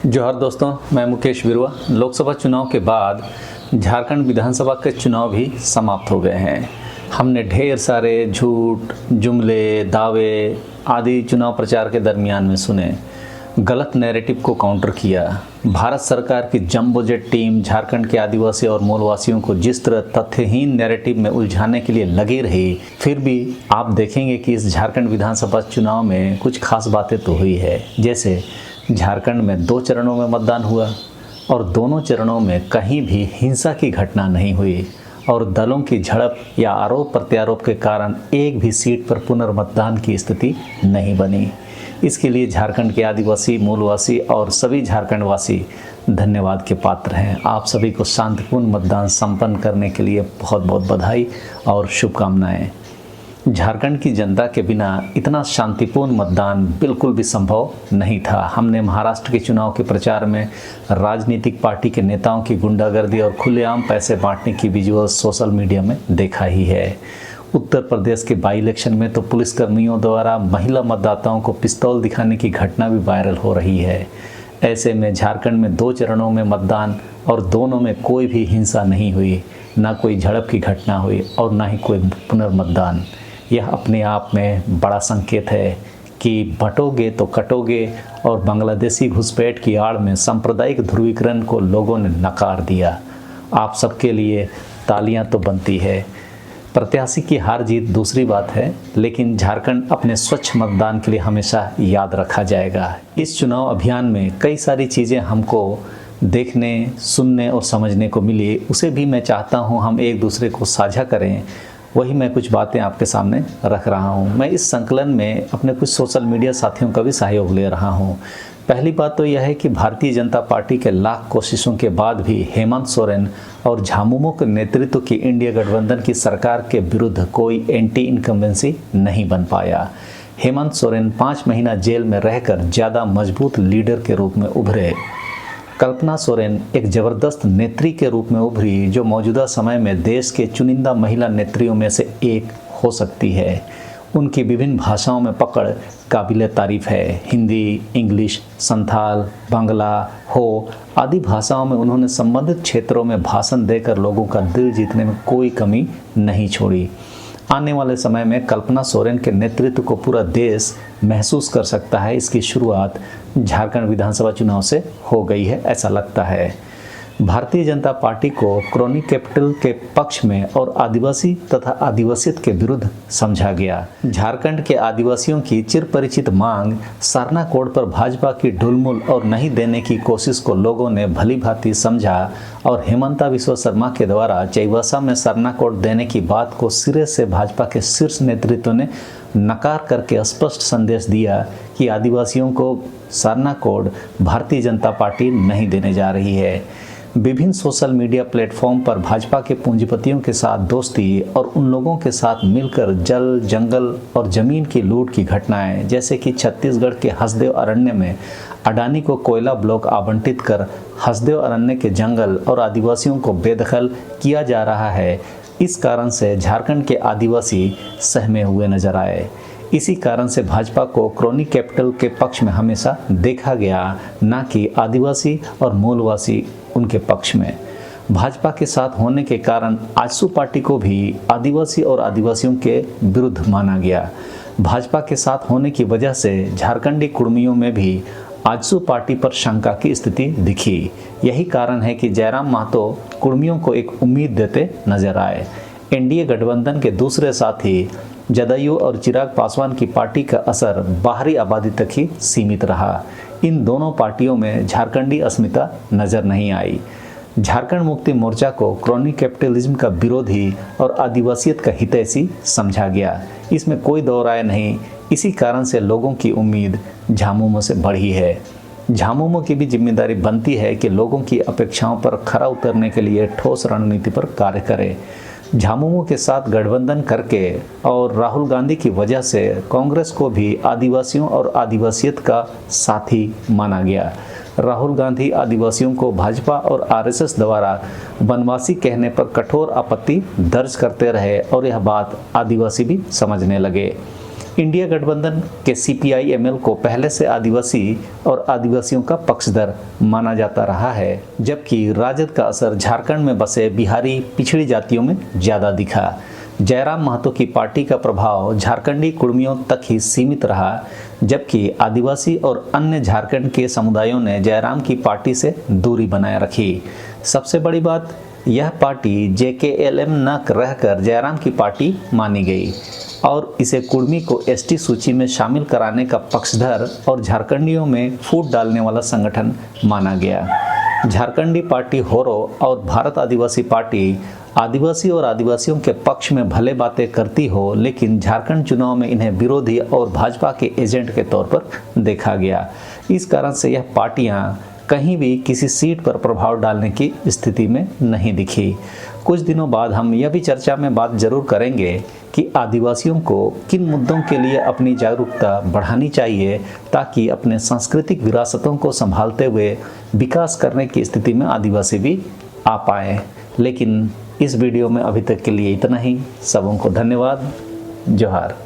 जोहार दोस्तों, मैं मुकेश बिरुआ। लोकसभा चुनाव के बाद झारखंड विधानसभा के चुनाव भी समाप्त हो गए हैं। हमने ढेर सारे झूठ, जुमले, दावे आदि चुनाव प्रचार के दरमियान में सुने। गलत नैरेटिव को काउंटर किया। भारत सरकार की जंबो जेट टीम झारखंड के आदिवासी और मूलवासियों को जिस तरह तथ्यहीन नैरेटिव में उलझाने के लिए लगी रही, फिर भी आप देखेंगे कि इस झारखंड विधानसभा चुनाव में कुछ खास बातें तो हुई है। जैसे झारखंड में 2 चरणों में मतदान हुआ और दोनों चरणों में कहीं भी हिंसा की घटना नहीं हुई और दलों की झड़प या आरोप प्रत्यारोप के कारण एक भी सीट पर पुनर्मतदान की स्थिति नहीं बनी। इसके लिए झारखंड के आदिवासी, मूलवासी और सभी झारखंडवासी धन्यवाद के पात्र हैं। आप सभी को शांतिपूर्ण मतदान संपन्न करने के लिए बहुत बहुत बधाई और शुभकामनाएं। झारखंड की जनता के बिना इतना शांतिपूर्ण मतदान बिल्कुल भी संभव नहीं था। हमने महाराष्ट्र के चुनाव के प्रचार में राजनीतिक पार्टी के नेताओं की गुंडागर्दी और खुलेआम पैसे बांटने की विजुअल सोशल मीडिया में देखा ही है। उत्तर प्रदेश के बाई इलेक्शन में तो पुलिसकर्मियों द्वारा महिला मतदाताओं को पिस्तौल दिखाने की घटना भी वायरल हो रही है। ऐसे में झारखंड में 2 चरणों में मतदान और दोनों में कोई भी हिंसा नहीं हुई, ना कोई झड़प की घटना हुई और ना ही कोई पुनर्मतदान। यह अपने आप में बड़ा संकेत है कि बंटोगे तो कटोगे और बांग्लादेशी घुसपैठ की आड़ में सांप्रदायिक ध्रुवीकरण को लोगों ने नकार दिया। आप सबके लिए तालियां तो बनती है। प्रत्याशी की हार जीत दूसरी बात है, लेकिन झारखंड अपने स्वच्छ मतदान के लिए हमेशा याद रखा जाएगा। इस चुनाव अभियान में कई सारी चीज़ें हमको देखने, सुनने और समझने को मिली। उसे भी मैं चाहता हूँ हम एक दूसरे को साझा करें। वही मैं कुछ बातें आपके सामने रख रहा हूँ। मैं इस संकलन में अपने कुछ सोशल मीडिया साथियों का भी सहयोग ले रहा हूँ। पहली बात तो यह है कि भारतीय जनता पार्टी के लाख कोशिशों के बाद भी हेमंत सोरेन और झामुमो के नेतृत्व की इंडिया गठबंधन की सरकार के विरुद्ध कोई एंटी इनकम्बेंसी नहीं बन पाया। हेमंत सोरेन 5 महीना जेल में रहकर ज़्यादा मजबूत लीडर के रूप में उभरे। कल्पना सोरेन एक ज़बरदस्त नेत्री के रूप में उभरी, जो मौजूदा समय में देश के चुनिंदा महिला नेत्रियों में से एक हो सकती है। उनकी विभिन्न भाषाओं में पकड़ काबिल तारीफ़ है। हिंदी, इंग्लिश, संथाल, बांग्ला, हो आदि भाषाओं में उन्होंने संबंधित क्षेत्रों में भाषण देकर लोगों का दिल जीतने में कोई कमी नहीं छोड़ी। आने वाले समय में कल्पना सोरेन के नेतृत्व को पूरा देश महसूस कर सकता है। इसकी शुरुआत झारखंड विधानसभा चुनाव से हो गई है, ऐसा लगता है। भारतीय जनता पार्टी को क्रॉनिक कैपिटल के पक्ष में और आदिवासी तथा आदिवासियत के विरुद्ध समझा गया। झारखंड के आदिवासियों की चिरपरिचित मांग सरना कोड पर भाजपा की ढुलमुल और नहीं देने की कोशिश को लोगों ने भली भांति समझा और हेमंता बिस्वा शर्मा के द्वारा चाईबासा में सरना कोड देने की बात को सिरे से भाजपा के शीर्ष नेतृत्व ने नकार करके स्पष्ट संदेश दिया कि आदिवासियों को सरना कोड भारतीय जनता पार्टी नहीं देने जा रही है। विभिन्न सोशल मीडिया प्लेटफॉर्म पर भाजपा के पूंजीपतियों के साथ दोस्ती और उन लोगों के साथ मिलकर जल, जंगल और जमीन की लूट की घटनाएं, जैसे कि छत्तीसगढ़ के हसदेव अरण्य में अडानी को कोयला ब्लॉक आवंटित कर हसदेव अरण्य के जंगल और आदिवासियों को बेदखल किया जा रहा है। इस कारण से झारखंड के आदिवासी सहमे हुए नजर आए। इसी कारण से भाजपा को क्रॉनिक कैपिटल के पक्ष में हमेशा देखा गया, ना कि आदिवासी और मूलवासी उनके पक्ष में। भाजपा के साथ होने के कारण आजसू पार्टी को भी आदिवासी और आदिवासियों के विरुद्ध माना गया। भाजपा के साथ होने की वजह से झारखंडी कुर्मियों में भी आजसू पार्टी पर शंका की स्थिति दिखी। यही कारण है कि जयराम महतो कुर्मियों को एक उम्मीद देते नजर आए। एनडीए गठबंधन के दूसरे साथी जदयू और चिराग पासवान की पार्टी का असर बाहरी आबादी तक ही सीमित रहा। इन दोनों पार्टियों में झारखंडी अस्मिता नजर नहीं आई। झारखंड मुक्ति मोर्चा को क्रॉनिक कैपिटलिज्म का विरोधी और आदिवासियत का हितैषी समझा गया। इसमें कोई दो राय नहीं। इसी कारण से लोगों की उम्मीद झामुमो से बढ़ी है। झामुमो की भी जिम्मेदारी बनती है कि लोगों की अपेक्षाओं पर खरा उतरने के लिए ठोस रणनीति पर कार्य करे। झामुमो के साथ गठबंधन करके और राहुल गांधी की वजह से कांग्रेस को भी आदिवासियों और आदिवासियत का साथी माना गया। राहुल गांधी आदिवासियों को भाजपा और आरएसएस द्वारा वनवासी कहने पर कठोर आपत्ति दर्ज करते रहे और यह बात आदिवासी भी समझने लगे। इंडिया गठबंधन के CPI-ML को पहले से आदिवासी और आदिवासियों का पक्षधर माना जाता रहा है, जबकि राजद का असर झारखंड में बसे बिहारी पिछड़ी जातियों में ज़्यादा दिखा। जयराम महतो की पार्टी का प्रभाव झारखंडी कुर्मियों तक ही सीमित रहा, जबकि आदिवासी और अन्य झारखंड के समुदायों ने जयराम की पार्टी से दूरी बनाए रखी। सबसे बड़ी बात, यह पार्टी JKLM न रहकर जयराम की पार्टी मानी गई और इसे कुर्मी को ST सूची में शामिल कराने का पक्षधर और झारखंडियों में फूट डालने वाला संगठन माना गया। झारखंडी पार्टी होरो और भारत आदिवासी पार्टी आदिवासी और आदिवासियों के पक्ष में भले बातें करती हो, लेकिन झारखंड चुनाव में इन्हें विरोधी और भाजपा के एजेंट के तौर पर देखा गया। इस कारण से यह पार्टियां कहीं भी किसी सीट पर प्रभाव डालने की स्थिति में नहीं दिखी। कुछ दिनों बाद हम यह भी चर्चा में बात जरूर करेंगे कि आदिवासियों को किन मुद्दों के लिए अपनी जागरूकता बढ़ानी चाहिए ताकि अपने सांस्कृतिक विरासतों को संभालते हुए विकास करने की स्थिति में आदिवासी भी आ पाए। लेकिन इस वीडियो में अभी तक के लिए इतना ही। सबों को धन्यवाद। जोहार।